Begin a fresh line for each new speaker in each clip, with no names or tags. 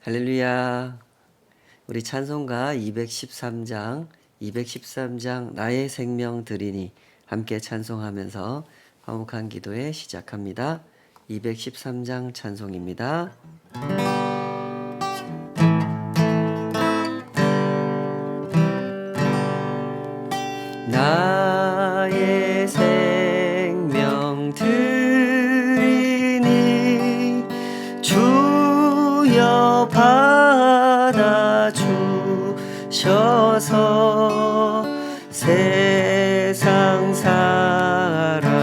할렐루야. 우리 찬송가 213장 나의 생명 드리니 함께 찬송하면서 화목한 기도회 시작합니다. 213장 찬송입니다. 나의 생명 드리니 주여 받아주셔서 세상 살아갈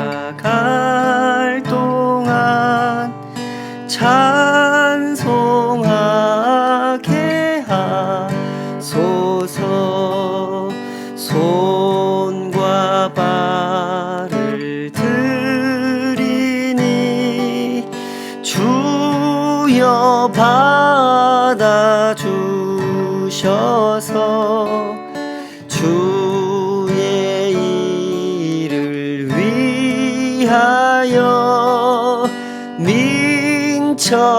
동안 찬송하게 하소서. 손과 발을 드리니 주여 받아주셔서 주의 일을 위하여 민첩하게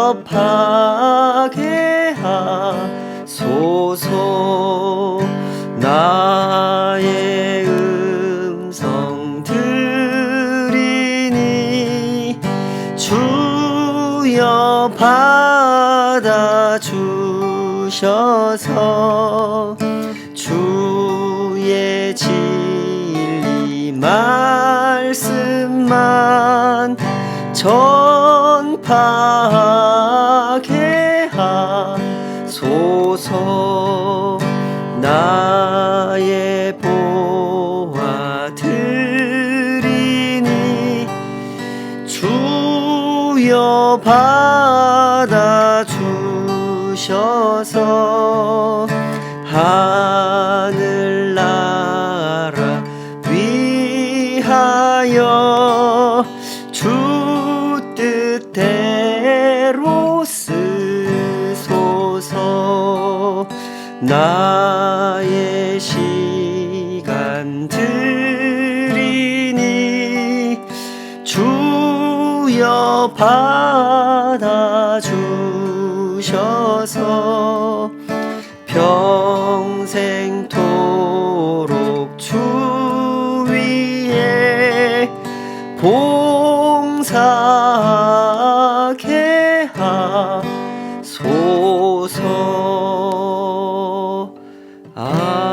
하소서. 나의 음성 들으니 주여 받아주셔서 주의 진리 말씀만 전파하게 하소서. 나의 보화 드리니 주여 받아주셔서 하늘나라 위하여 주 뜻대로 쓰소서. 나의 시간 드리니 주여 받아주셔서 평생토록 주 위에 봉사하게 하소서. 아멘.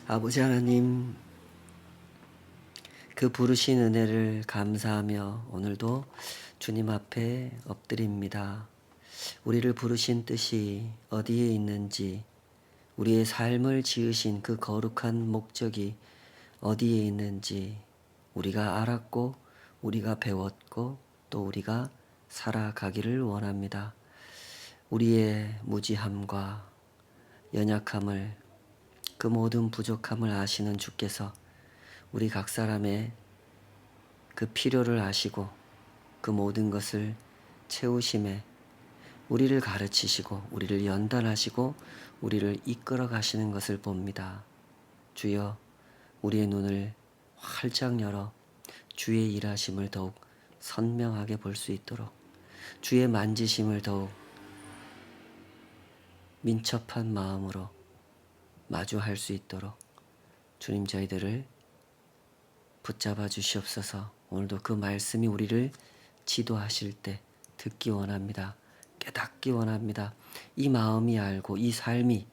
아버지 하나님, 그 부르신 은혜를 감사하며 오늘도 주님 앞에 엎드립니다. 우리를 부르신 뜻이 어디에 있는지, 우리의 삶을 지으신 그 거룩한 목적이 어디에 있는지 우리가 알았고 우리가 배웠고 또 우리가 살아가기를 원합니다. 우리의 무지함과 연약함을, 그 모든 부족함을 아시는 주께서 우리 각 사람의 그 필요를 아시고 그 모든 것을 채우심에 우리를 가르치시고 우리를 연단하시고 우리를 이끌어 가시는 것을 봅니다. 주여, 우리의 눈을 활짝 열어 주의 일하심을 더욱 선명하게 볼 수 있도록, 주의 만지심을 더욱 민첩한 마음으로 마주할 수 있도록 주님 저희들을 붙잡아 주시옵소서. 오늘도 그 말씀이 우리를 지도하실 때 듣기 원합니다. 깨닫기 원합니다. 이 마음이 알고 이 삶이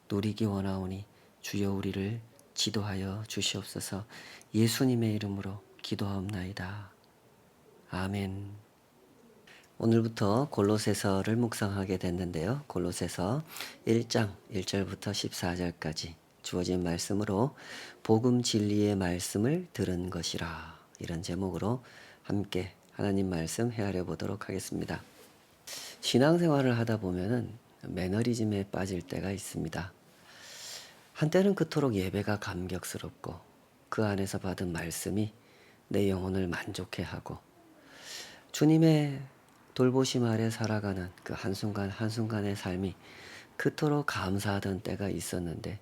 누리기 원하오니 주여 우리를 지도하여 주시옵소서. 예수님의 이름으로 기도하옵나이다. 아멘. 오늘부터 골로새서를 묵상하게 됐는데요. 골로새서 1장 1절부터 14절까지 주어진 말씀으로 복음 진리의 말씀을 들은 것이라, 이런 제목으로 함께 하나님 말씀 헤아려 보도록 하겠습니다. 신앙생활을 하다 보면은 매너리즘에 빠질 때가 있습니다. 한때는 그토록 예배가 감격스럽고 그 안에서 받은 말씀이 내 영혼을 만족해 하고 주님의 돌보심 아래 살아가는 그 한순간 한순간의 삶이 그토록 감사하던 때가 있었는데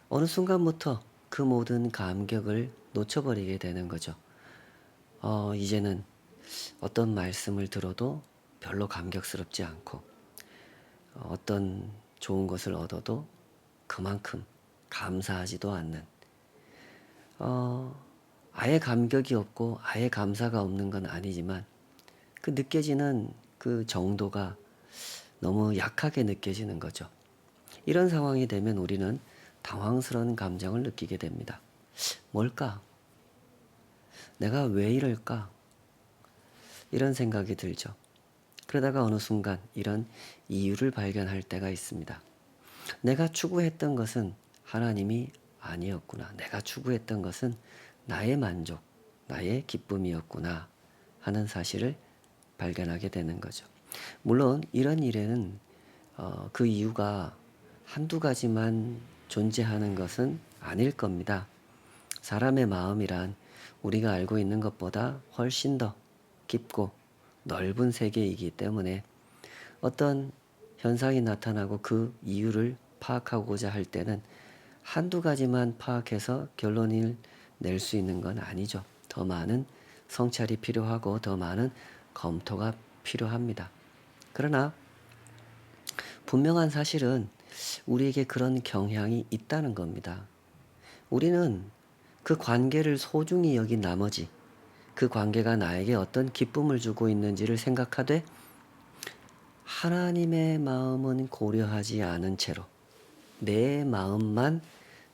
어느 순간부터 그 모든 감격을 놓쳐버리게 되는 거죠. 이제는 어떤 말씀을 들어도 별로 감격스럽지 않고 어떤 좋은 것을 얻어도 그만큼 감사하지도 않는 어 아예 감격이 없고 아예 감사가 없는 건 아니지만 그 느껴지는 그 정도가 너무 약하게 느껴지는 거죠. 이런 상황이 되면 우리는 당황스러운 감정을 느끼게 됩니다. '뭘까? 내가 왜 이럴까?' 이런 생각이 들죠. 그러다가 어느 순간 이런 이유를 발견할 때가 있습니다. '내가 추구했던 것은 하나님이 아니었구나. 내가 추구했던 것은 나의 만족, 나의 기쁨이었구나.' 하는 사실을 발견하게 되는 거죠. 물론 이런 일에는 그 이유가 한두 가지만 존재하는 것은 아닐 겁니다. 사람의 마음이란 우리가 알고 있는 것보다 훨씬 더 깊고 넓은 세계이기 때문에 어떤 현상이 나타나고 그 이유를 파악하고자 할 때는 한두 가지만 파악해서 결론을 낼 수 있는 건 아니죠. 더 많은 성찰이 필요하고 더 많은 검토가 필요합니다. 그러나 분명한 사실은 우리에게 그런 경향이 있다는 겁니다. 우리는 그 관계를 소중히 여긴 나머지 그 관계가 나에게 어떤 기쁨을 주고 있는지를 생각하되 하나님의 마음은 고려하지 않은 채로 내 마음만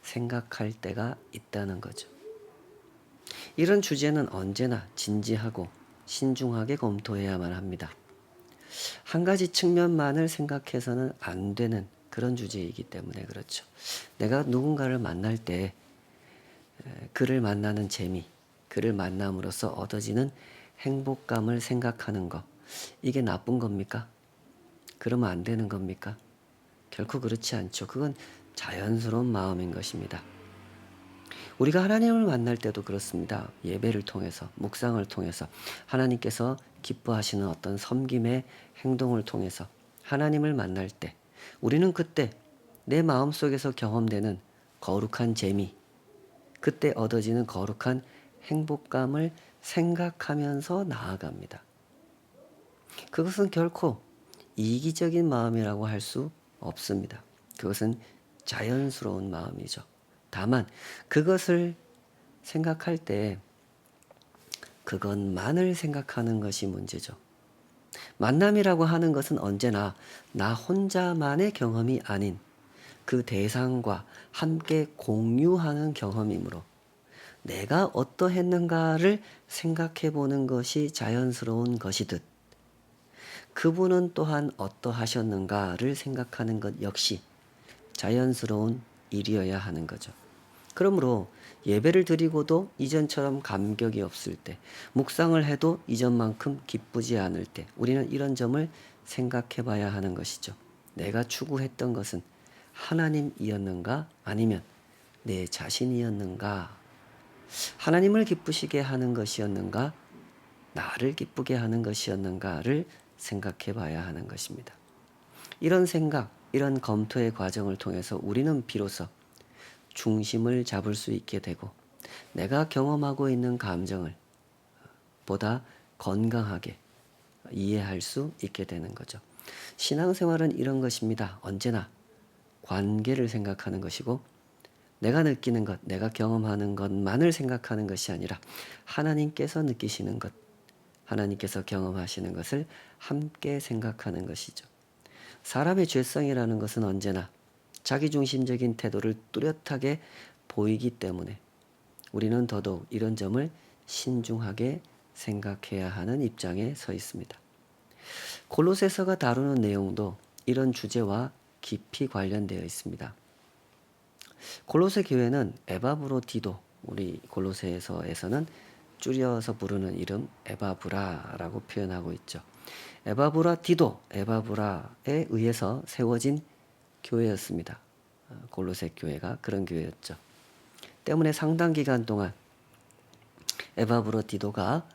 생각할 때가 있다는 거죠. 이런 주제는 언제나 진지하고 신중하게 검토해야만 합니다. 한 가지 측면만을 생각해서는 안 되는 그런 주제이기 때문에 그렇죠. 내가 누군가를 만날 때 그를 만나는 재미, 그를 만남으로써 얻어지는 행복감을 생각하는 것, 이게 나쁜 겁니까? 그러면 안 되는 겁니까? 결코 그렇지 않죠. 그건 자연스러운 마음인 것입니다. 우리가 하나님을 만날 때도 그렇습니다. 예배를 통해서, 묵상을 통해서, 하나님께서 기뻐하시는 어떤 섬김의 행동을 통해서 하나님을 만날 때, 우리는 그때 내 마음속에서 경험되는 거룩한 재미, 그때 얻어지는 거룩한 행복감을 생각하면서 나아갑니다. 그것은 결코 이기적인 마음이라고 할 수 없습니다. 그것은 자연스러운 마음이죠. 다만 그것을 생각할 때 그것만을 생각하는 것이 문제죠. 만남이라고 하는 것은 언제나 나 혼자만의 경험이 아닌 그 대상과 함께 공유하는 경험이므로 내가 어떠했는가를 생각해 보는 것이 자연스러운 것이듯 그분은 또한 어떠하셨는가를 생각하는 것 역시 자연스러운 일이어야 하는 거죠. 그러므로 예배를 드리고도 이전처럼 감격이 없을 때, 묵상을 해도 이전만큼 기쁘지 않을 때, 우리는 이런 점을 생각해 봐야 하는 것이죠. 내가 추구했던 것은 하나님이었는가? 아니면 내 자신이었는가? 하나님을 기쁘시게 하는 것이었는가? 나를 기쁘게 하는 것이었는가를 생각해 봐야 하는 것입니다. 이런 생각, 이런 검토의 과정을 통해서 우리는 비로소 중심을 잡을 수 있게 되고 내가 경험하고 있는 감정을 보다 건강하게 이해할 수 있게 되는 거죠. 신앙생활은 이런 것입니다. 언제나 관계를 생각하는 것이고 내가 느끼는 것, 내가 경험하는 것만을 생각하는 것이 아니라 하나님께서 느끼시는 것, 하나님께서 경험하시는 것을 함께 생각하는 것이죠. 사람의 죄성이라는 것은 언제나 자기중심적인 태도를 뚜렷하게 보이기 때문에 우리는 더더욱 이런 점을 신중하게 생각해야 하는 입장에 서 있습니다. 골로새서가 다루는 내용도 이런 주제와 깊이 관련되어 있습니다. 골로새 교회는 에바브로디도, 우리 골로새서에서는 줄여서 부르는 이름 에바브라라고 표현하고 있죠. 에바브라디도, 에바브라에 의해서 세워진 교회였습니다. 골로새 교회가 그런 교회였죠. 때문에 상당 기간 동안 에바브로디도가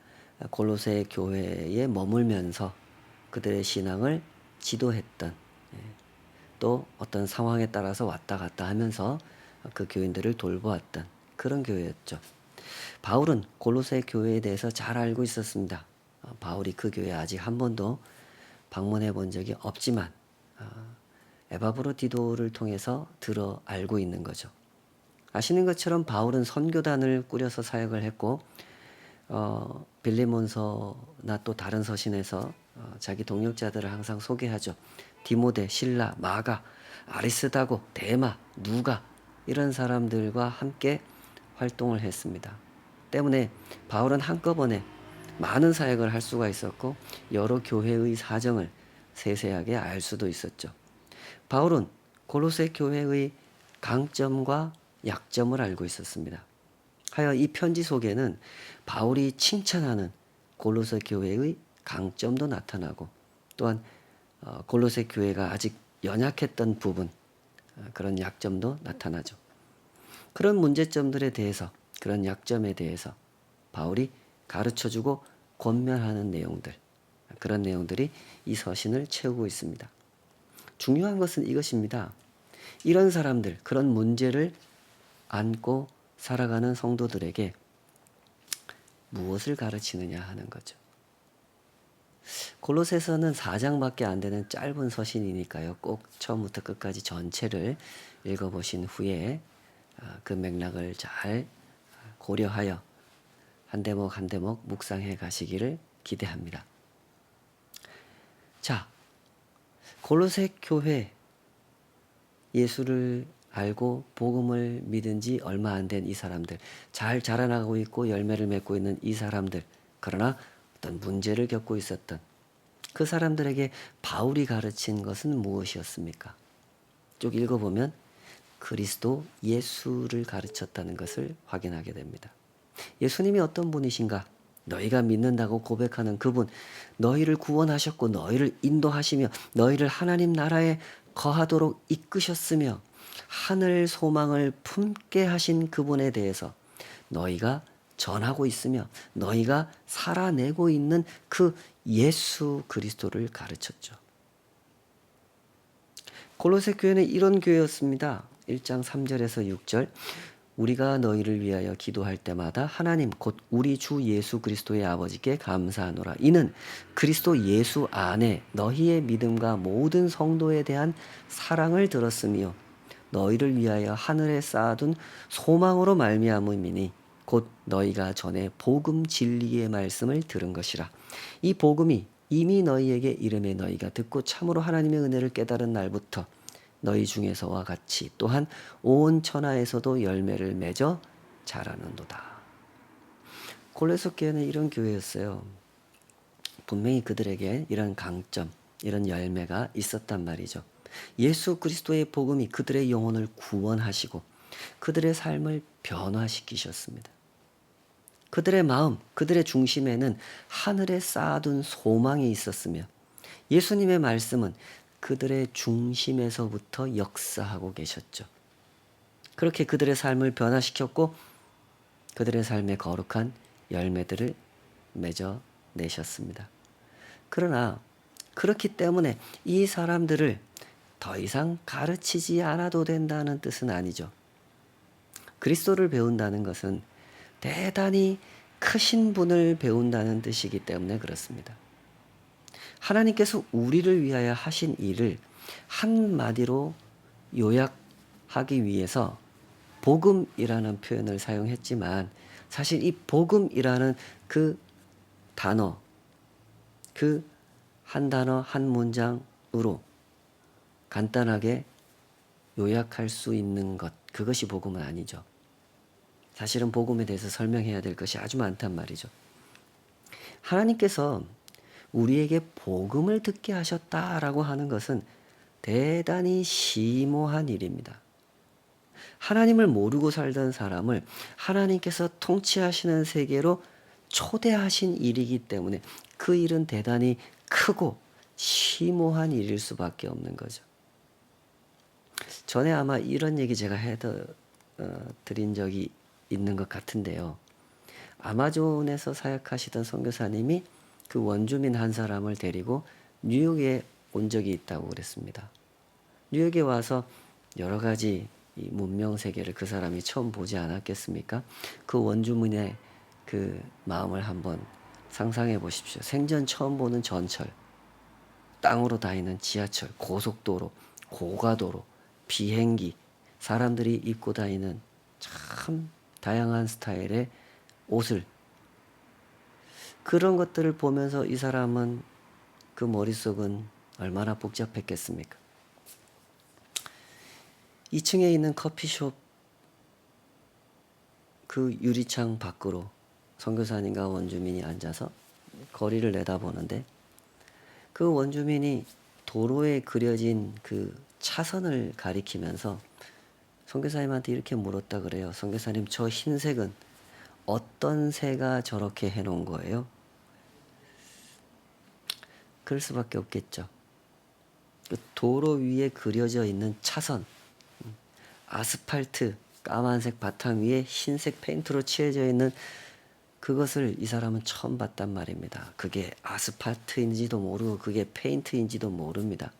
골로새 교회에 머물면서 그들의 신앙을 지도했던, 또 어떤 상황에 따라서 왔다 갔다 하면서 그 교인들을 돌보았던 그런 교회였죠. 바울은 골로새 교회에 대해서 잘 알고 있었습니다. 바울이 그 교회에 아직 한 번도 방문해 본 적이 없지만 에바브로디도를 통해서 들어 알고 있는 거죠. 아시는 것처럼 바울은 선교단을 꾸려서 사역을 했고 빌레몬서나 또 다른 서신에서 자기 동역자들을 항상 소개하죠. 디모데, 실라, 마가, 아리스다고, 데마, 누가 이런 사람들과 함께 활동을 했습니다. 때문에 바울은 한꺼번에 많은 사역을 할 수가 있었고 여러 교회의 사정을 세세하게 알 수도 있었죠. 바울은 골로새 교회의 강점과 약점을 알고 있었습니다. 하여 이 편지 속에는 바울이 칭찬하는 골로새 교회의 강점도 나타나고 또한 골로새 교회가 아직 연약했던 부분, 그런 약점도 나타나죠. 그런 문제점들에 대해서, 그런 약점에 대해서 바울이 가르쳐주고 권면하는 내용들, 그런 내용들이 이 서신을 채우고 있습니다. 중요한 것은 이것입니다. 이런 사람들, 그런 문제를 안고 살아가는 성도들에게 무엇을 가르치느냐 하는 거죠. 골로새서는 4장밖에 안 되는 짧은 서신이니까요. 꼭 처음부터 끝까지 전체를 읽어보신 후에 그 맥락을 잘 고려하여 한 대목 한 대목 묵상해 가시기를 기대합니다. 자, 골로새 교회, 예수를 알고 복음을 믿은 지 얼마 안 된 이 사람들, 잘 자라나고 있고 열매를 맺고 있는 이 사람들, 그러나 어떤 문제를 겪고 있었던 그 사람들에게 바울이 가르친 것은 무엇이었습니까? 쭉 읽어보면 그리스도 예수를 가르쳤다는 것을 확인하게 됩니다. 예수님이 어떤 분이신가? 너희가 믿는다고 고백하는 그분, 너희를 구원하셨고 너희를 인도하시며 너희를 하나님 나라에 거하도록 이끄셨으며 하늘 소망을 품게 하신 그분에 대해서 너희가 전하고 있으며 너희가 살아내고 있는 그 예수 그리스도를 가르쳤죠. 골로새 교회는 이런 교회였습니다. 1장 3절에서 6절, 우리가 너희를 위하여 기도할 때마다 하나님 곧 우리 주 예수 그리스도의 아버지께 감사하노라. 이는 그리스도 예수 안에 너희의 믿음과 모든 성도에 대한 사랑을 들었으며 너희를 위하여 하늘에 쌓아둔 소망으로 말미암음이니 곧 너희가 전에 복음 진리의 말씀을 들은 것이라. 이 복음이 이미 너희에게 이름에 너희가 듣고 참으로 하나님의 은혜를 깨달은 날부터 너희 중에서와 같이 또한 온 천하에서도 열매를 맺어 자라는도다. 골로새 교회는 이런 교회였어요. 분명히 그들에게 이런 강점, 이런 열매가 있었단 말이죠. 예수 그리스도의 복음이 그들의 영혼을 구원하시고 그들의 삶을 변화시키셨습니다. 그들의 마음, 그들의 중심에는 하늘에 쌓아둔 소망이 있었으며 예수님의 말씀은 그들의 중심에서부터 역사하고 계셨죠. 그렇게 그들의 삶을 변화시켰고 그들의 삶에 거룩한 열매들을 맺어내셨습니다. 그러나 그렇기 때문에 이 사람들을 더 이상 가르치지 않아도 된다는 뜻은 아니죠. 그리스도를 배운다는 것은 대단히 크신 분을 배운다는 뜻이기 때문에 그렇습니다. 하나님께서 우리를 위하여 하신 일을 한마디로 요약하기 위해서 복음이라는 표현을 사용했지만 사실 이 복음이라는 그 단어, 그 한 단어 한 문장으로 간단하게 요약할 수 있는 것, 그것이 복음은 아니죠. 사실은 복음에 대해서 설명해야 될 것이 아주 많단 말이죠. 하나님께서 우리에게 복음을 듣게 하셨다라고 하는 것은 대단히 심오한 일입니다. 하나님을 모르고 살던 사람을 하나님께서 통치하시는 세계로 초대하신 일이기 때문에 그 일은 대단히 크고 심오한 일일 수밖에 없는 거죠. 전에 아마 이런 얘기 제가 드린 적이 있는 것 같은데요. 아마존에서 사역하시던 선교사님이 그 원주민 한 사람을 데리고 뉴욕에 온 적이 있다고 그랬습니다. 뉴욕에 와서 여러 가지 이 문명 세계를 그 사람이 처음 보지 않았겠습니까? 그 원주민의 그 마음을 한번 상상해 보십시오. 생전 처음 보는 전철, 땅으로 다니는 지하철, 고속도로, 고가도로, 비행기, 사람들이 입고 다니는 참 다양한 스타일의 옷을, 그런 것들을 보면서 이 사람은 그 머릿속은 얼마나 복잡했겠습니까? 2층에 있는 커피숍 그 유리창 밖으로 선교사님과 원주민이 앉아서 거리를 내다보는데, 그 원주민이 도로에 그려진 그 차선을 가리키면서 선교사님한테 이렇게 물었다 그래요. 선교사님, 저 흰색은 어떤 새가 저렇게 해놓은 거예요? 그럴 수밖에 없겠죠. 그 도로 위에 그려져 있는 차선, 아스팔트 까만색 바탕 위에 흰색 페인트로 칠해져 있는 그것을 이 사람은 처음 봤단 말입니다. 그게 아스팔트인지도 모르고 그게 페인트인지도 모릅니다.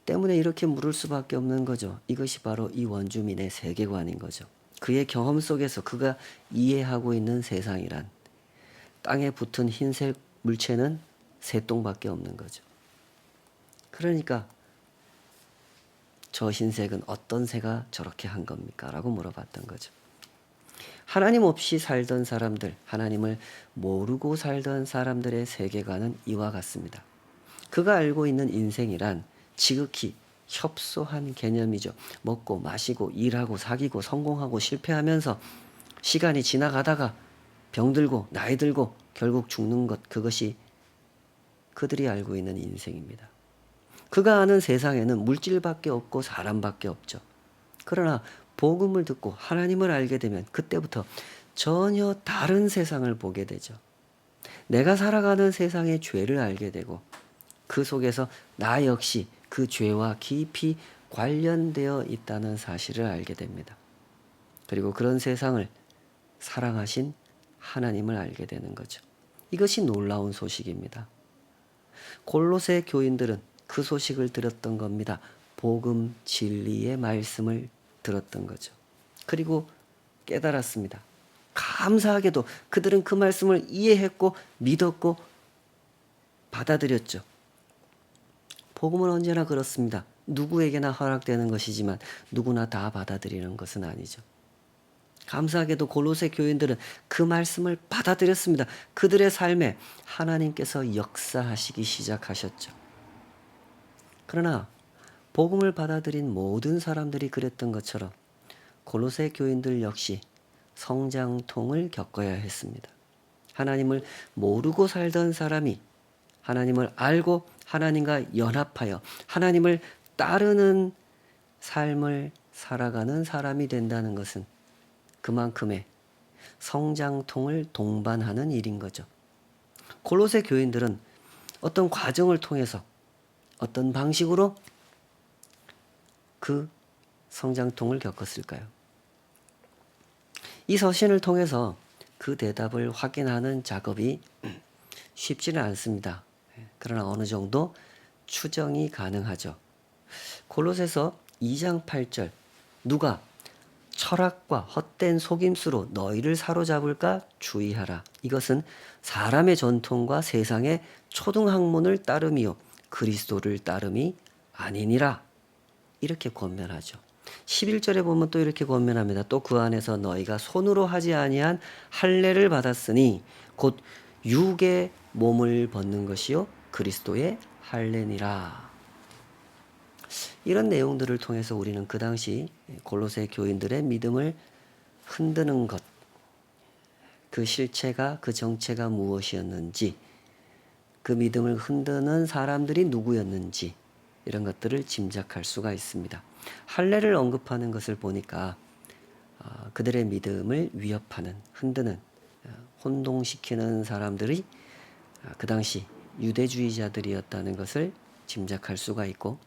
때문에 이렇게 물을 수밖에 없는 거죠. 이것이 바로 이 원주민의 세계관인 거죠. 그의 경험 속에서 그가 이해하고 있는 세상이란, 땅에 붙은 흰색 물체는 새똥밖에 없는 거죠. 그러니까 저 흰색은 어떤 새가 저렇게 한 겁니까? 라고 물어봤던 거죠. 하나님 없이 살던 사람들, 하나님을 모르고 살던 사람들의 세계관은 이와 같습니다. 그가 알고 있는 인생이란 지극히 협소한 개념이죠. 먹고 마시고 일하고 사귀고 성공하고 실패하면서 시간이 지나가다가 병들고 나이 들고 결국 죽는 것, 그것이 그들이 알고 있는 인생입니다. 그가 아는 세상에는 물질밖에 없고 사람밖에 없죠. 그러나 복음을 듣고 하나님을 알게 되면 그때부터 전혀 다른 세상을 보게 되죠. 내가 살아가는 세상의 죄를 알게 되고 그 속에서 나 역시 그 죄와 깊이 관련되어 있다는 사실을 알게 됩니다. 그리고 그런 세상을 사랑하신 하나님을 알게 되는 거죠. 이것이 놀라운 소식입니다. 골로새 교인들은 그 소식을 들었던 겁니다. 복음 진리의 말씀을 들었던 거죠. 그리고 깨달았습니다. 감사하게도 그들은 그 말씀을 이해했고 믿었고 받아들였죠. 복음은 언제나 그렇습니다. 누구에게나 허락되는 것이지만 누구나 다 받아들이는 것은 아니죠. 감사하게도 골로새 교인들은 그 말씀을 받아들였습니다. 그들의 삶에 하나님께서 역사하시기 시작하셨죠. 그러나 복음을 받아들인 모든 사람들이 그랬던 것처럼 골로새 교인들 역시 성장통을 겪어야 했습니다. 하나님을 모르고 살던 사람이 하나님을 알고 하나님과 연합하여 하나님을 따르는 삶을 살아가는 사람이 된다는 것은 그만큼의 성장통을 동반하는 일인 거죠. 골로새 교인들은 어떤 과정을 통해서 어떤 방식으로 그 성장통을 겪었을까요? 이 서신을 통해서 그 대답을 확인하는 작업이 쉽지는 않습니다. 그러나 어느 정도 추정이 가능하죠. 골로새서 2장 8절, 누가 철학과 헛된 속임수로 너희를 사로잡을까 주의하라. 이것은 사람의 전통과 세상의 초등학문을 따름이요 그리스도를 따름이 아니니라. 이렇게 권면하죠. 11절에 보면 또 이렇게 권면합니다. 또 그 안에서 너희가 손으로 하지 아니한 할례를 받았으니 곧 육의 몸을 벗는 것이요 그리스도의 할례니라. 이런 내용들을 통해서 우리는 그 당시 골로새 교인들의 믿음을 흔드는 것, 그 실체가, 그 정체가 무엇이었는지, 그 믿음을 흔드는 사람들이 누구였는지 이런 것들을 짐작할 수가 있습니다. 할례를 언급하는 것을 보니까 그들의 믿음을 위협하는, 흔드는, 혼동시키는 사람들이 그 당시 유대주의자들이었다는 것을 짐작할 수가 있고,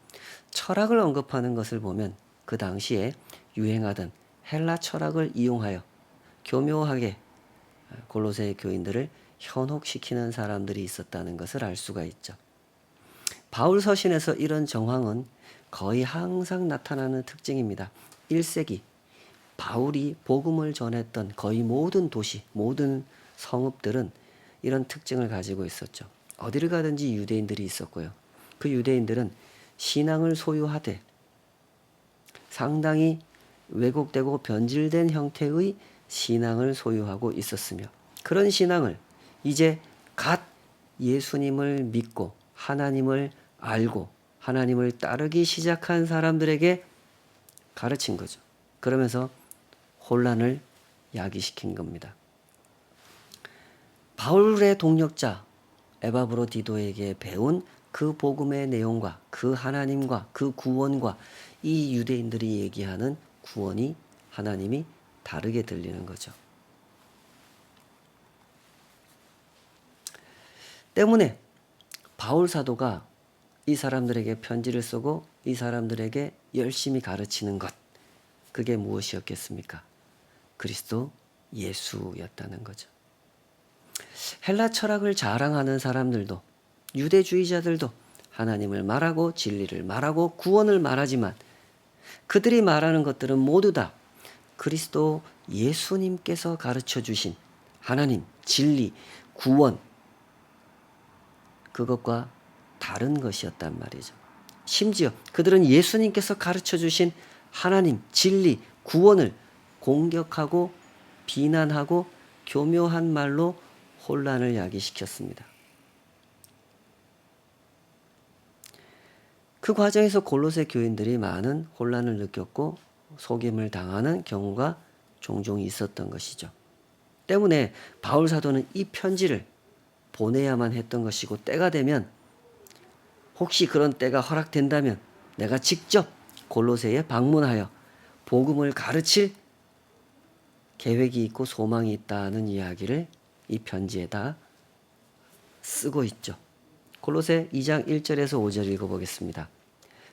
철학을 언급하는 것을 보면 그 당시에 유행하던 헬라 철학을 이용하여 교묘하게 골로새 교인들을 현혹시키는 사람들이 있었다는 것을 알 수가 있죠. 바울 서신에서 이런 정황은 거의 항상 나타나는 특징입니다. 1세기 바울이 복음을 전했던 거의 모든 도시, 모든 성읍들은 이런 특징을 가지고 있었죠. 어디를 가든지 유대인들이 있었고요. 그 유대인들은 신앙을 소유하되 상당히 왜곡되고 변질된 형태의 신앙을 소유하고 있었으며, 그런 신앙을 이제 갓 예수님을 믿고 하나님을 알고 하나님을 따르기 시작한 사람들에게 가르친 거죠. 그러면서 혼란을 야기시킨 겁니다. 바울의 동력자 에바브로디도에게 배운 그 복음의 내용과 그 하나님과 그 구원과 이 유대인들이 얘기하는 구원이, 하나님이 다르게 들리는 거죠. 때문에 바울 사도가 이 사람들에게 편지를 쓰고 이 사람들에게 열심히 가르치는 것, 그게 무엇이었겠습니까? 그리스도 예수였다는 거죠. 헬라 철학을 자랑하는 사람들도, 유대주의자들도 하나님을 말하고 진리를 말하고 구원을 말하지만 그들이 말하는 것들은 모두 다 그리스도 예수님께서 가르쳐 주신 하나님, 진리, 구원, 그것과 다른 것이었단 말이죠. 심지어 그들은 예수님께서 가르쳐 주신 하나님, 진리, 구원을 공격하고 비난하고 교묘한 말로 혼란을 야기시켰습니다. 그 과정에서 골로새 교인들이 많은 혼란을 느꼈고 속임을 당하는 경우가 종종 있었던 것이죠. 때문에 바울 사도는 이 편지를 보내야만 했던 것이고, 때가 되면, 혹시 그런 때가 허락된다면 내가 직접 골로새에 방문하여 복음을 가르칠 계획이 있고 소망이 있다는 이야기를 이 편지에다 쓰고 있죠. 골로새 2장 1절에서 5절 읽어보겠습니다.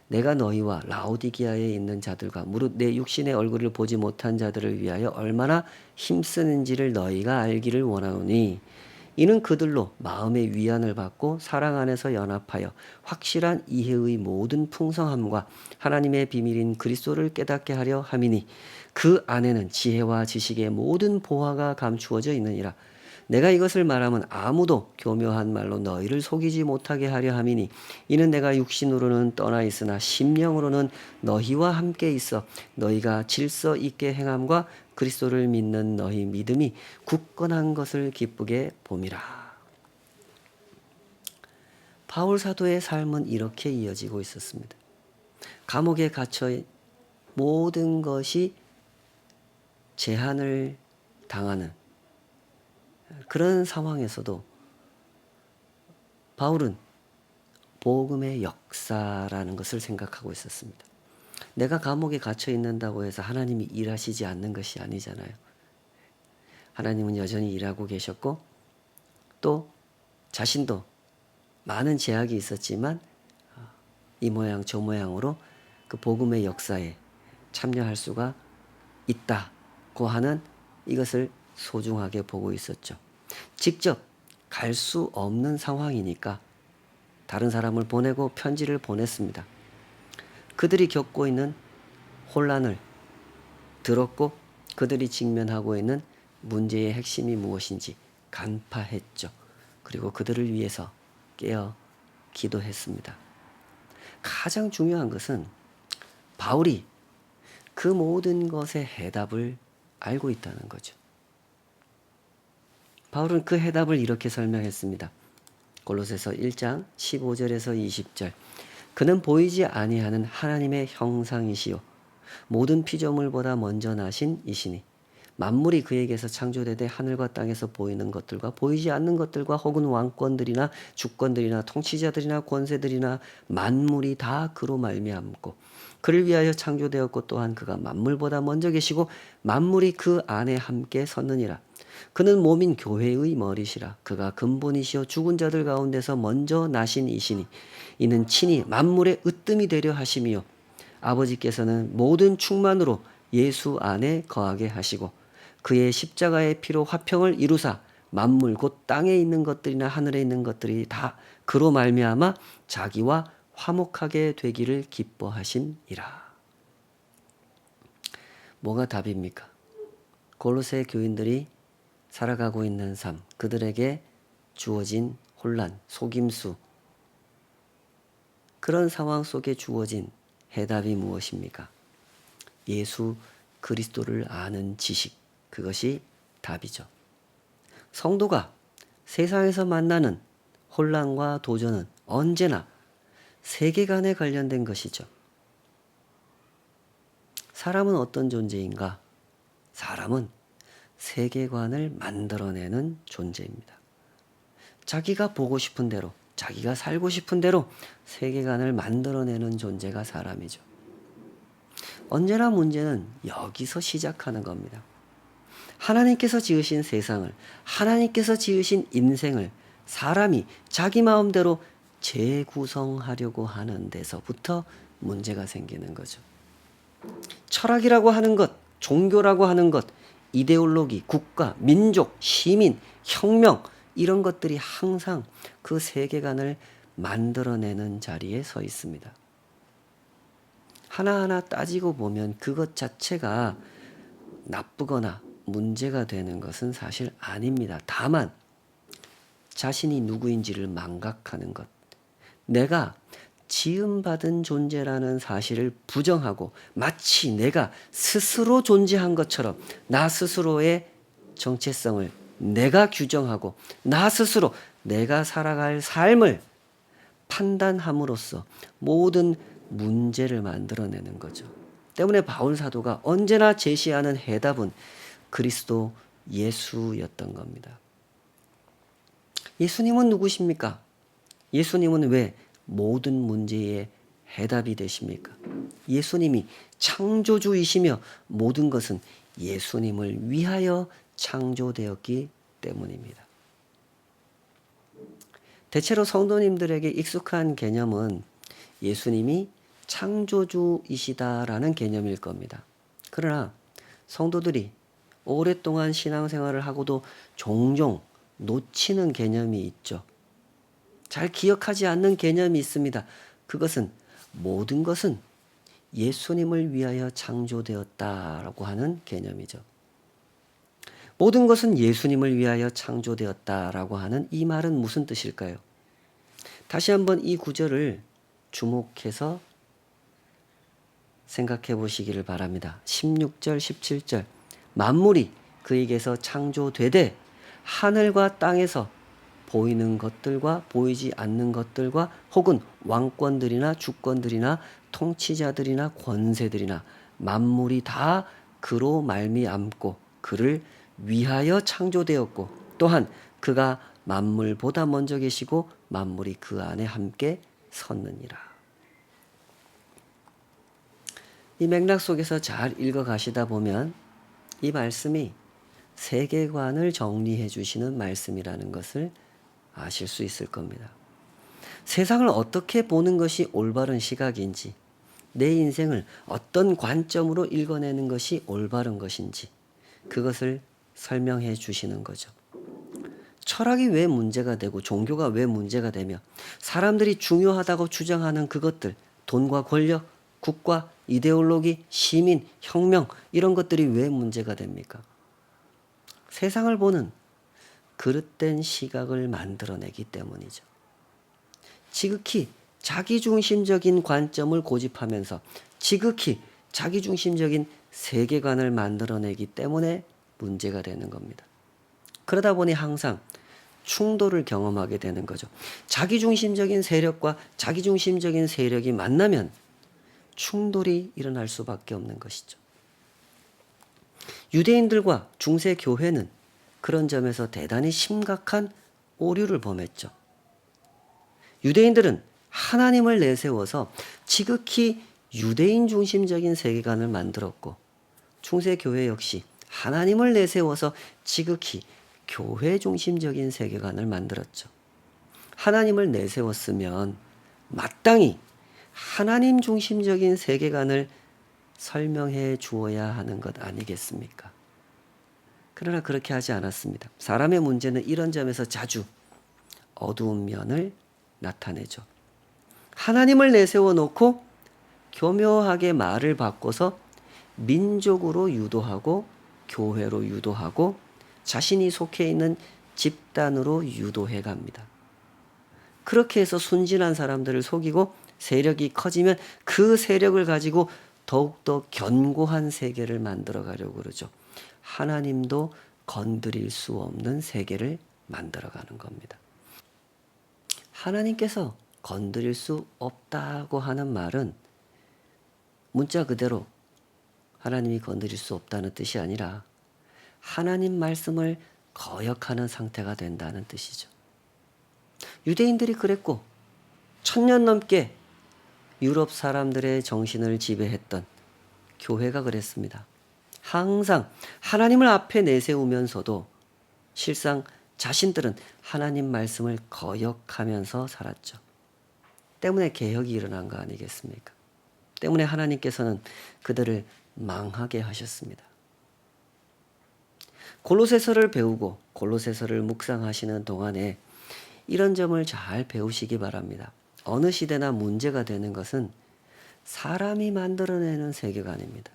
내가 너희와 라오디기아에 있는 자들과 무릇 내 육신의 얼굴을 보지 못한 자들을 위하여 얼마나 힘쓰는지를 너희가 알기를 원하노니, 이는 그들로 마음의 위안을 받고 사랑 안에서 연합하여 확실한 이해의 모든 풍성함과 하나님의 비밀인 그리스도를 깨닫게 하려 함이니, 그 안에는 지혜와 지식의 모든 보화가 감추어져 있느니라. 내가 이것을 말하면 아무도 교묘한 말로 너희를 속이지 못하게 하려 함이니, 이는 내가 육신으로는 떠나 있으나 심령으로는 너희와 함께 있어 너희가 질서 있게 행함과 그리스도를 믿는 너희 믿음이 굳건한 것을 기쁘게 봄이라. 바울 사도의 삶은 이렇게 이어지고 있었습니다. 감옥에 갇혀 모든 것이 제한을 당하는 그런 상황에서도 바울은 복음의 역사라는 것을 생각하고 있었습니다. 내가 감옥에 갇혀 있는다고 해서 하나님이 일하시지 않는 것이 아니잖아요. 하나님은 여전히 일하고 계셨고, 또 자신도 많은 제약이 있었지만 이 모양 저 모양으로 그 복음의 역사에 참여할 수가 있다고 하는 이것을 소중하게 보고 있었죠. 직접 갈 수 없는 상황이니까 다른 사람을 보내고 편지를 보냈습니다. 그들이 겪고 있는 혼란을 들었고 그들이 직면하고 있는 문제의 핵심이 무엇인지 간파했죠. 그리고 그들을 위해서 깨어 기도했습니다. 가장 중요한 것은 바울이 그 모든 것의 해답을 알고 있다는 거죠. 바울은 그 해답을 이렇게 설명했습니다. 골로새서 1장 15절에서 20절. 그는 보이지 아니하는 하나님의 형상이시요 모든 피조물보다 먼저 나신 이시니 만물이 그에게서 창조되되 하늘과 땅에서 보이는 것들과 보이지 않는 것들과 혹은 왕권들이나 주권들이나 통치자들이나 권세들이나 만물이 다 그로 말미암고 그를 위하여 창조되었고 또한 그가 만물보다 먼저 계시고 만물이 그 안에 함께 섰느니라. 그는 몸인 교회의 머리시라. 그가 근본이시여 죽은 자들 가운데서 먼저 나신 이시니 이는 친히 만물의 으뜸이 되려 하심이요 아버지께서는 모든 충만으로 예수 안에 거하게 하시고 그의 십자가의 피로 화평을 이루사 만물 곧 땅에 있는 것들이나 하늘에 있는 것들이 다 그로 말미암아 자기와 화목하게 되기를 기뻐하심이라. 뭐가 답입니까? 골로새 교인들이 살아가고 있는 삶, 그들에게 주어진 혼란, 속임수, 그런 상황 속에 주어진 해답이 무엇입니까? 예수 그리스도를 아는 지식, 그것이 답이죠. 성도가 세상에서 만나는 혼란과 도전은 언제나 세계관에 관련된 것이죠. 사람은 어떤 존재인가? 사람은 세계관을 만들어내는 존재입니다. 자기가 보고 싶은 대로, 자기가 살고 싶은 대로 세계관을 만들어내는 존재가 사람이죠. 언제나 문제는 여기서 시작하는 겁니다. 하나님께서 지으신 세상을, 하나님께서 지으신 인생을 사람이 자기 마음대로 재구성하려고 하는 데서부터 문제가 생기는 거죠. 철학이라고 하는 것, 종교라고 하는 것, 이데올로기, 국가, 민족, 시민, 혁명, 이런 것들이 항상 그 세계관을 만들어내는 자리에 서 있습니다. 하나하나 따지고 보면 그것 자체가 나쁘거나 문제가 되는 것은 사실 아닙니다. 다만 자신이 누구인지를 망각하는 것, 내가 지음받은 존재라는 사실을 부정하고 마치 내가 스스로 존재한 것처럼 나 스스로의 정체성을 내가 규정하고 나 스스로 내가 살아갈 삶을 판단함으로써 모든 문제를 만들어내는 거죠. 때문에 바울 사도가 언제나 제시하는 해답은 그리스도 예수였던 겁니다. 예수님은 누구십니까? 예수님은 왜 모든 문제의 해답이 되십니까? 예수님이 창조주이시며 모든 것은 예수님을 위하여 창조되었기 때문입니다. 대체로 성도님들에게 익숙한 개념은 예수님이 창조주이시다라는 개념일 겁니다. 그러나 성도들이 오랫동안 신앙생활을 하고도 종종 놓치는 개념이 있죠. 잘 기억하지 않는 개념이 있습니다. 그것은 모든 것은 예수님을 위하여 창조되었다라고 하는 개념이죠. 모든 것은 예수님을 위하여 창조되었다라고 하는 이 말은 무슨 뜻일까요? 다시 한번 이 구절을 주목해서 생각해 보시기를 바랍니다. 16절, 17절. 만물이 그에게서 창조되되 하늘과 땅에서 보이는 것들과 보이지 않는 것들과 혹은 왕권들이나 주권들이나 통치자들이나 권세들이나 만물이 다 그로 말미암고 그를 위하여 창조되었고 또한 그가 만물보다 먼저 계시고 만물이 그 안에 함께 섰느니라. 이 맥락 속에서 잘 읽어 가시다 보면 이 말씀이 세계관을 정리해 주시는 말씀이라는 것을 아실 수 있을 겁니다. 세상을 어떻게 보는 것이 올바른 시각인지, 내 인생을 어떤 관점으로 읽어내는 것이 올바른 것인지 그것을 설명해 주시는 거죠. 철학이 왜 문제가 되고 종교가 왜 문제가 되며 사람들이 중요하다고 주장하는 그것들, 돈과 권력, 국가, 이데올로기, 시민, 혁명 이런 것들이 왜 문제가 됩니까? 세상을 보는 그릇된 시각을 만들어내기 때문이죠. 지극히 자기중심적인 관점을 고집하면서 지극히 자기중심적인 세계관을 만들어내기 때문에 문제가 되는 겁니다. 그러다 보니 항상 충돌을 경험하게 되는 거죠. 자기중심적인 세력과 자기중심적인 세력이 만나면 충돌이 일어날 수밖에 없는 것이죠. 유대인들과 중세 교회는 그런 점에서 대단히 심각한 오류를 범했죠. 유대인들은 하나님을 내세워서 지극히 유대인 중심적인 세계관을 만들었고 중세 교회 역시 하나님을 내세워서 지극히 교회 중심적인 세계관을 만들었죠. 하나님을 내세웠으면 마땅히 하나님 중심적인 세계관을 설명해 주어야 하는 것 아니겠습니까? 그러나 그렇게 하지 않았습니다. 사람의 문제는 이런 점에서 자주 어두운 면을 나타내죠. 하나님을 내세워 놓고 교묘하게 말을 바꿔서 민족으로 유도하고 교회로 유도하고 자신이 속해 있는 집단으로 유도해 갑니다. 그렇게 해서 순진한 사람들을 속이고 세력이 커지면 그 세력을 가지고 더욱더 견고한 세계를 만들어 가려고 그러죠. 하나님도 건드릴 수 없는 세계를 만들어 가는 겁니다. 하나님께서 건드릴 수 없다고 하는 말은 문자 그대로 하나님이 건드릴 수 없다는 뜻이 아니라 하나님 말씀을 거역하는 상태가 된다는 뜻이죠. 유대인들이 그랬고 1000년 넘게 유럽 사람들의 정신을 지배했던 교회가 그랬습니다. 항상 하나님을 앞에 내세우면서도 실상 자신들은 하나님 말씀을 거역하면서 살았죠. 때문에 개혁이 일어난 거 아니겠습니까? 때문에 하나님께서는 그들을 망하게 하셨습니다. 골로새서를 배우고 골로새서를 묵상하시는 동안에 이런 점을 잘 배우시기 바랍니다. 어느 시대나 문제가 되는 것은 사람이 만들어내는 세계관입니다.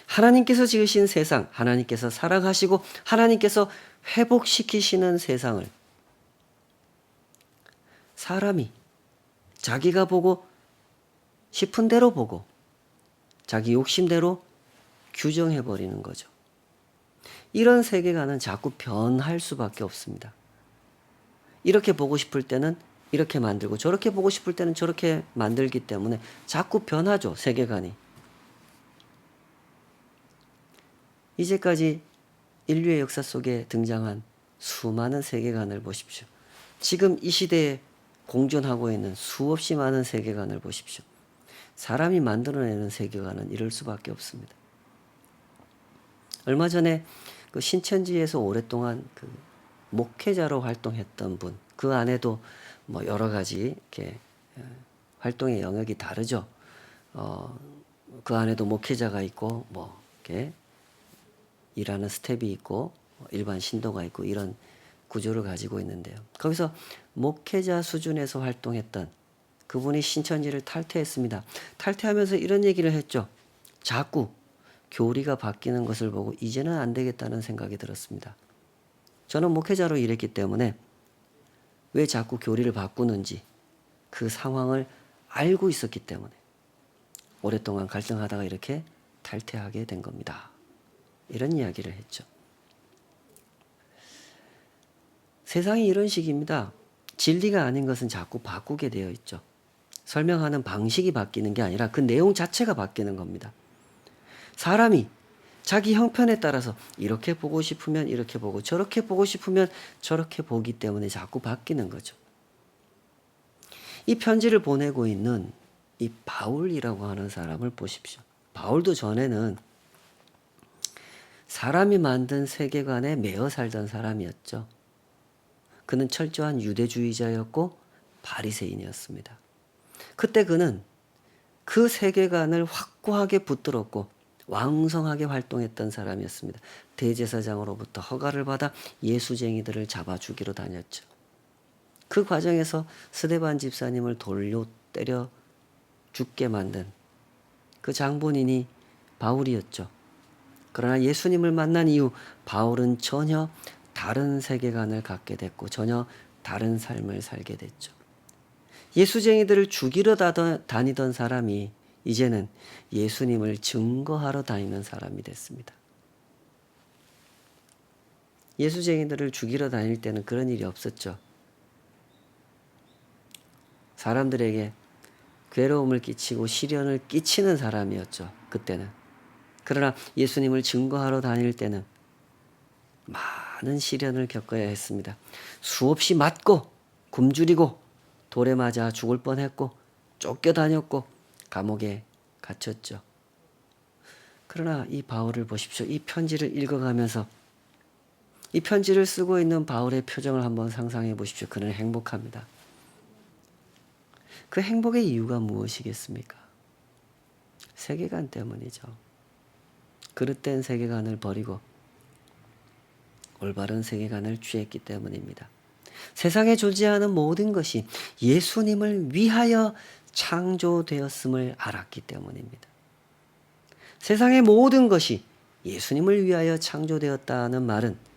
하나님께서 지으신 세상, 하나님께서 사랑하시고 하나님께서 회복시키시는 세상을 사람이 자기가 보고 싶은 대로 보고 자기 욕심대로 규정해버리는 거죠. 이런 세계관은 자꾸 변할 수밖에 없습니다. 이렇게 보고 싶을 때는 이렇게 만들고 저렇게 보고 싶을 때는 저렇게 만들기 때문에 자꾸 변하죠, 세계관이. 이제까지 인류의 역사 속에 등장한 수많은 세계관을 보십시오. 지금 이 시대에 공존하고 있는 수없이 많은 세계관을 보십시오. 사람이 만들어내는 세계관은 이럴 수밖에 없습니다. 얼마 전에 그 신천지에서 오랫동안 그 목회자로 활동했던 분, 그 안에도 뭐 여러 가지 이렇게 활동의 영역이 다르죠. 그 안에도 목회자가 있고 뭐 이렇게 일하는 스텝이 있고 일반 신도가 있고 이런 구조를 가지고 있는데요. 거기서 목회자 수준에서 활동했던 그분이 신천지를 탈퇴했습니다. 탈퇴하면서 이런 얘기를 했죠. 자꾸 교리가 바뀌는 것을 보고 이제는 안 되겠다는 생각이 들었습니다. 저는 목회자로 일했기 때문에 왜 자꾸 교리를 바꾸는지 그 상황을 알고 있었기 때문에 오랫동안 갈등하다가 이렇게 탈퇴하게 된 겁니다. 이런 이야기를 했죠. 세상이 이런 식입니다. 진리가 아닌 것은 자꾸 바꾸게 되어 있죠. 설명하는 방식이 바뀌는 게 아니라 그 내용 자체가 바뀌는 겁니다. 사람이 자기 형편에 따라서 이렇게 보고 싶으면 이렇게 보고 저렇게 보고 싶으면 저렇게 보기 때문에 자꾸 바뀌는 거죠. 이 편지를 보내고 있는 이 바울이라고 하는 사람을 보십시오. 바울도 전에는 사람이 만든 세계관에 매여 살던 사람이었죠. 그는 철저한 유대주의자였고 바리새인이었습니다. 그때 그는 그 세계관을 확고하게 붙들었고 왕성하게 활동했던 사람이었습니다. 대제사장으로부터 허가를 받아 예수쟁이들을 잡아 죽이러 다녔죠. 그 과정에서 스데반 집사님을 돌로 때려 죽게 만든 그 장본인이 바울이었죠. 그러나 예수님을 만난 이후 바울은 전혀 다른 세계관을 갖게 됐고 전혀 다른 삶을 살게 됐죠. 예수쟁이들을 죽이러 다니던 사람이 이제는 예수님을 증거하러 다니는 사람이 됐습니다. 예수쟁이들을 죽이러 다닐 때는 그런 일이 없었죠. 사람들에게 괴로움을 끼치고 시련을 끼치는 사람이었죠. 그때는. 그러나 예수님을 증거하러 다닐 때는 많은 시련을 겪어야 했습니다. 수없이 맞고 굶주리고 돌에 맞아 죽을 뻔했고 쫓겨다녔고 감옥에 갇혔죠. 그러나 이 바울을 보십시오. 이 편지를 읽어가면서 이 편지를 쓰고 있는 바울의 표정을 한번 상상해 보십시오. 그는 행복합니다. 그 행복의 이유가 무엇이겠습니까? 세계관 때문이죠. 그릇된 세계관을 버리고 올바른 세계관을 취했기 때문입니다. 세상에 존재하는 모든 것이 예수님을 위하여 창조되었음을 알았기 때문입니다. 세상의 모든 것이 예수님을 위하여 창조되었다는 말은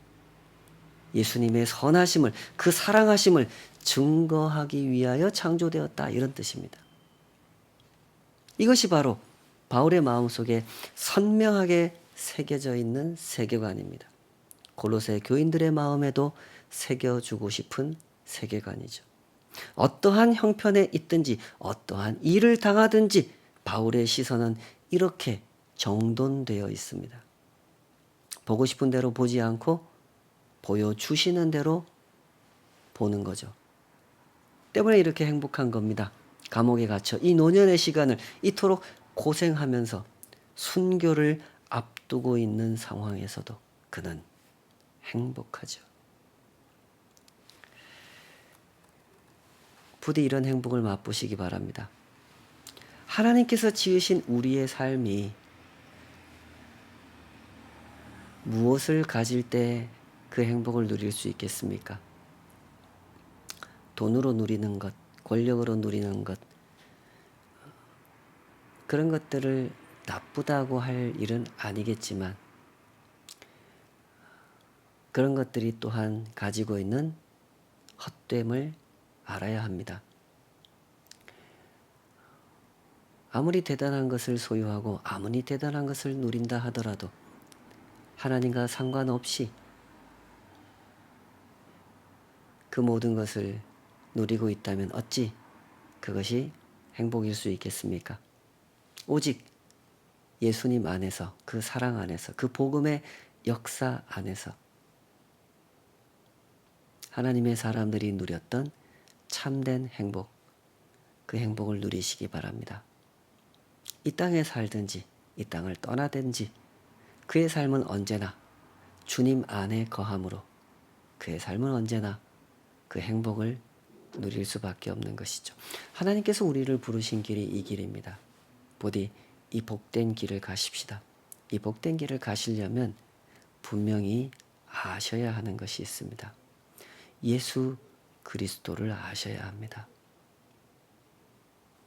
예수님의 선하심을, 그 사랑하심을 증거하기 위하여 창조되었다, 이런 뜻입니다. 이것이 바로 바울의 마음속에 선명하게 새겨져 있는 세계관입니다. 골로새 교인들의 마음에도 새겨주고 싶은 세계관이죠. 어떠한 형편에 있든지 어떠한 일을 당하든지 바울의 시선은 이렇게 정돈되어 있습니다. 보고 싶은 대로 보지 않고 보여주시는 대로 보는 거죠. 때문에 이렇게 행복한 겁니다. 감옥에 갇혀 이 노년의 시간을 이토록 고생하면서 순교를 앞두고 있는 상황에서도 그는 행복하죠. 부디 이런 행복을 맛보시기 바랍니다. 하나님께서 지으신 우리의 삶이 무엇을 가질 때 그 행복을 누릴 수 있겠습니까? 돈으로 누리는 것, 권력으로 누리는 것, 그런 것들을 나쁘다고 할 일은 아니겠지만 그런 것들이 또한 가지고 있는 헛됨을 알아야 합니다. 아무리 대단한 것을 소유하고 아무리 대단한 것을 누린다 하더라도 하나님과 상관없이 그 모든 것을 누리고 있다면 어찌 그것이 행복일 수 있겠습니까? 오직 예수님 안에서, 그 사랑 안에서, 그 복음의 역사 안에서 하나님의 사람들이 누렸던 참된 행복, 그 행복을 누리시기 바랍니다. 이 땅에 살든지 이 땅을 떠나든지 그의 삶은 언제나 주님 안에 거함으로 그의 삶은 언제나 그 행복을 누릴 수밖에 없는 것이죠. 하나님께서 우리를 부르신 길이 이 길입니다. 부디 이 복된 길을 가십시다. 이 복된 길을 가시려면 분명히 아셔야 하는 것이 있습니다. 예수 그리스도를 아셔야 합니다.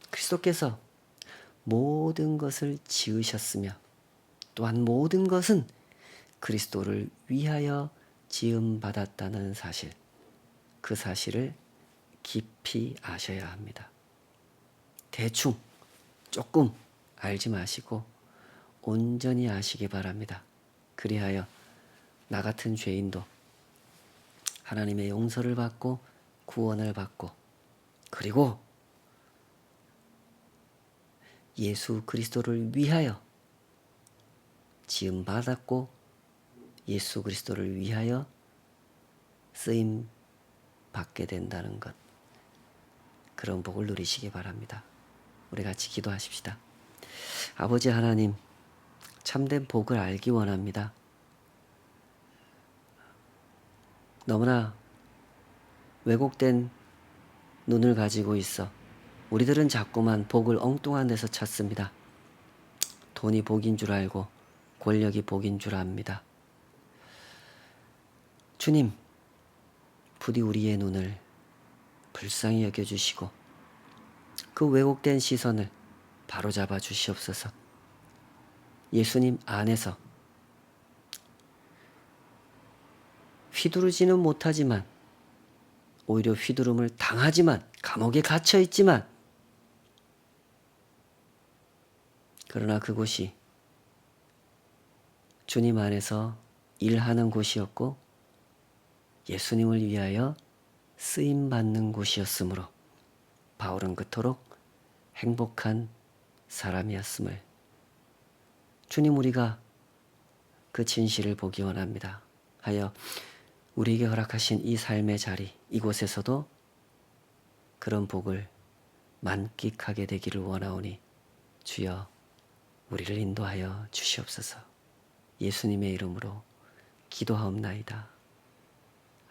그리스도께서 모든 것을 지으셨으며 또한 모든 것은 그리스도를 위하여 지음받았다는 사실, 그 사실을 깊이 아셔야 합니다. 대충 조금 알지 마시고 온전히 아시기 바랍니다. 그리하여 나 같은 죄인도 하나님의 용서를 받고 구원을 받고 그리고 예수 그리스도를 위하여 지음받았고 예수 그리스도를 위하여 쓰임 받게 된다는 것, 그런 복을 누리시기 바랍니다. 우리 같이 기도하십시다. 아버지 하나님, 참된 복을 알기 원합니다. 너무나 왜곡된 눈을 가지고 있어 우리들은 자꾸만 복을 엉뚱한 데서 찾습니다. 돈이 복인 줄 알고 권력이 복인 줄 압니다. 주님, 부디 우리의 눈을 불쌍히 여겨주시고 그 왜곡된 시선을 바로잡아 주시옵소서. 예수님 안에서 휘두르지는 못하지만 오히려 휘두름을 당하지만 감옥에 갇혀 있지만 그러나 그곳이 주님 안에서 일하는 곳이었고 예수님을 위하여 쓰임받는 곳이었으므로 바울은 그토록 행복한 사람이었음을 주님, 우리가 그 진실을 보기 원합니다. 하여 우리에게 허락하신 이 삶의 자리, 이곳에서도 그런 복을 만끽하게 되기를 원하오니 주여 우리를 인도하여 주시옵소서. 예수님의 이름으로 기도하옵나이다.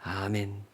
아멘.